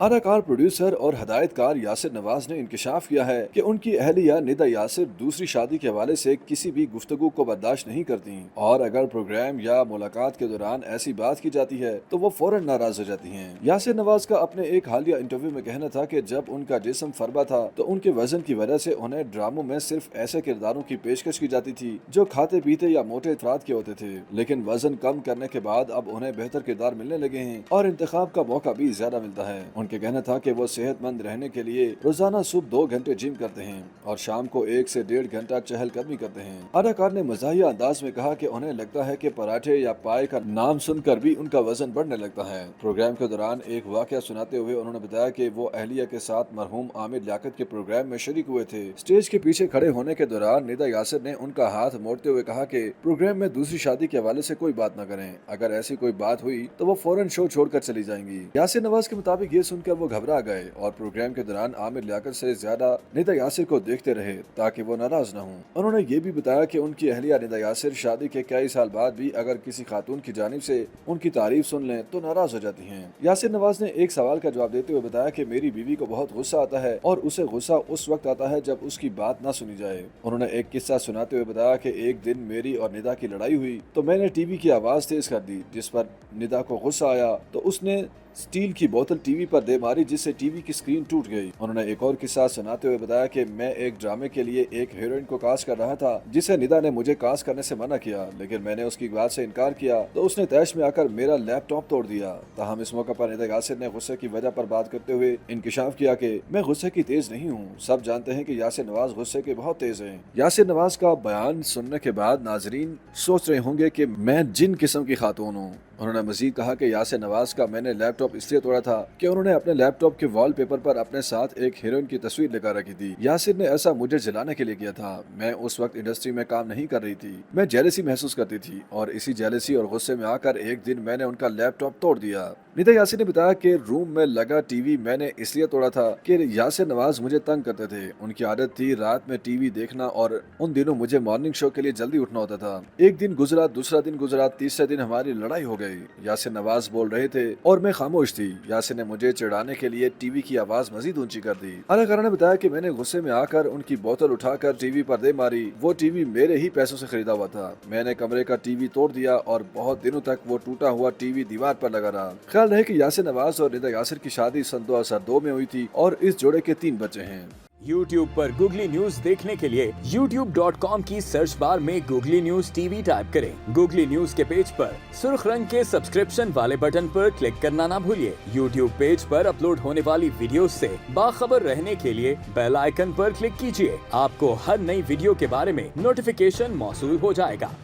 अदाकार, प्रोड्यूसर और हदायतकार यासिर नवाज ने इंकशाफ किया है कि उनकी अहलिया निदा यासिर दूसरी शादी के हवाले से किसी भी गुफ्तगू को बर्दाश्त नहीं करती और अगर प्रोग्राम या मुलाकात के दौरान ऐसी बात की जाती है तो वो फौरन नाराज हो जाती हैं। यासिर नवाज का अपने एक हालिया इंटरव्यू में कहना था कि जब उनका जिस्म फरबा था तो उनके वजन की वजह से उन्हें ड्रामों में सिर्फ ऐसे किरदारों की पेशकश की जाती थी जो खाते पीते या मोटे अफराद के होते थे, लेकिन वजन कम करने के बाद अब उन्हें बेहतर किरदार मिलने लगे हैं और इंतखाब का मौका भी ज्यादा मिलता है। उनके कहना था कि वो सेहतमंद रहने के लिए रोजाना सुबह 2 घंटे जिम करते हैं और शाम को 1 से 1.5 घंटा चहलकदमी करते हैं। अदाकार ने मज़ाहिया अंदाज में कहा कि उन्हें लगता है कि पराठे या पाए का नाम सुनकर भी उनका वजन बढ़ने लगता है। प्रोग्राम के दौरान एक वाकया सुनाते हुए उन्होंने बताया कि वो अहलिया के साथ मरहूम आमिर लियाकत के प्रोग्राम में शरीक हुए थे। स्टेज के पीछे खड़े होने के दौरान निदा यासिर ने उनका हाथ मोड़ते हुए कहा कि प्रोग्राम में दूसरी शादी के हवाले से कोई बात न करें, अगर ऐसी कोई बात हुई तो वो फौरन शो छोड़कर चली जाएंगी। यासिर नवाज के मुताबिक ये सुनकर वो घबरा गए और प्रोग्राम के दौरान आमिर लियाकत से ज्यादा निदा यासिर को देखते रहे ताकि वो नाराज न हों। उन्होंने ये भी बताया कि उनकी अहलिया निदा यासिर शादी के कई साल बाद भी अगर किसी खातून की जानिब से उनकी तारीफ सुन लें तो नाराज हो जाती हैं। यासिर नवाज ने एक सवाल का जवाब देते हुए बताया कि मेरी बीवी को बहुत गुस्सा आता है और उसे गुस्सा उस वक्त आता है जब उसकी बात ना सुनी जाए। उन्होंने एक किस्सा सुनाते हुए बताया कि एक दिन मेरी और निदा की लड़ाई हुई तो मैंने टीवी की आवाज तेज कर दी, जिस पर निदा को गुस्सा आया तो उसने स्टील की बोतल टीवी पर दे मारी जिससे टीवी की स्क्रीन टूट गई। उन्होंने एक और किस्सा सुनाते हुए बताया कि मैं एक ड्रामे के लिए एक हीरोइन को कास्ट कर रहा था जिसे निदा ने मुझे कास्ट करने से मना किया, लेकिन मैंने उसकी बात से इनकार किया तो उसने तैश में आकर मेरा लैपटॉप तोड़ दिया। ताहम इस मौके पर निदा यासिर ने गुस्से की वजह पर बात करते हुए इंकशाफ किया कि मैं गुस्से की तेज नहीं हूँ, सब जानते हैं कि यासिर नवाज गुस्से के बहुत तेज हैं। यासिर नवाज का बयान सुनने के बाद नाजरीन सोच रहे होंगे कि मैं जिन किस्म की खातून हूँ। उन्होंने मजीद कहा कि यासिर नवाज का मैंने लैपटॉप इसलिए तोड़ा था कि उन्होंने अपने लैपटॉप के वॉलपेपर पर अपने साथ एक हीरोइन की तस्वीर लगा रखी थी। यासिर ने ऐसा मुझे जलाने के लिए किया था। मैं उस वक्त इंडस्ट्री में काम नहीं कर रही थी, मैं जेलसी महसूस करती थी और इसी जेलसी और गुस्से में आकर एक दिन मैंने उनका लैपटॉप तोड़ दिया। निदा यासिर ने बताया कि रूम में लगा टीवी मैंने इसलिए तोड़ा था कि यासिर नवाज मुझे तंग करते थे। उनकी आदत थी रात में टीवी देखना और उन दिनों मुझे मॉर्निंग शो के लिए जल्दी उठना होता था। एक दिन गुजरा, दूसरा दिन गुजरा, तीसरे दिन हमारी लड़ाई हो गई। यासिर नवाज बोल रहे थे और मैं खामोश थी। यासिर ने मुझे चिढ़ाने के लिए टीवी की आवाज मजीद ऊंची कर दी। अदाकारा ने बताया कि मैंने गुस्से में आकर उनकी बोतल उठाकर टीवी पर दे मारी। वो टीवी मेरे ही पैसों से खरीदा हुआ था। मैंने कमरे का टीवी तोड़ दिया और बहुत दिनों तक वो टूटा हुआ टीवी दीवार पर लगा रहा। ख्याल रहे कि यासिर नवाज और निदा यासिर की शादी सन 2002 में हुई थी और इस जोड़े के 3 बच्चे हैं। YouTube पर गूगली न्यूज देखने के लिए youtube.com की सर्च बार में गूगली न्यूज टीवी टाइप करें। गूगली न्यूज के पेज पर सुर्ख रंग के सब्सक्रिप्शन वाले बटन पर क्लिक करना ना भूलिए। YouTube पेज पर अपलोड होने वाली वीडियोस से बाखबर रहने के लिए बेल आइकन पर क्लिक कीजिए। आपको हर नई वीडियो के बारे में नोटिफिकेशन मौसूल हो जाएगा।